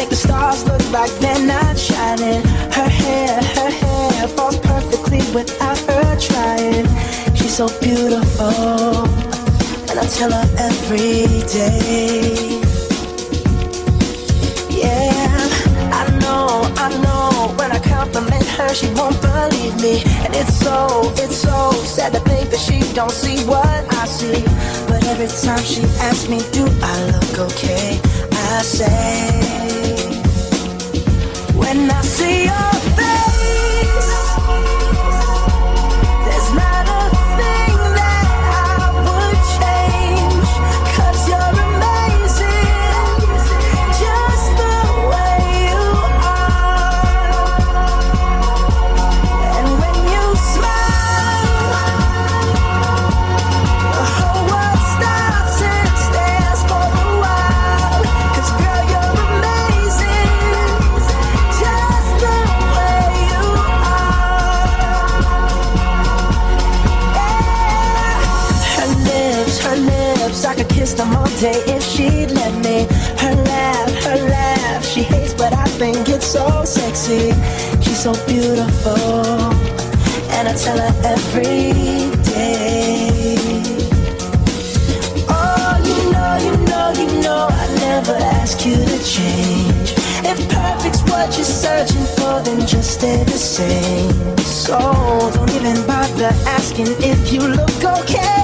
make the stars look like they're not shining. Her hair falls perfectly without her trying. She's so beautiful, and I tell her every day. Yeah, I know, when I compliment her, she won't believe me. And it's so sad to think that she don't see what I see. But every time she asks me, do I look okay? I say, when I see your face, there's not a thing that I would change. 'Cause you're amazing, just the way you are. And when you smile, the whole world stops and stares for a while. 'Cause girl, you're amazing, just the way you are. Yeah. Her lips, I could kiss them all day if she'd let me. Her laugh, she hates but I think it's so sexy. She's so beautiful, and I tell her every day. Oh, you know I never ask you to change. If perfect's what you're searching for, then just stay the same. So don't even bother asking if you look okay.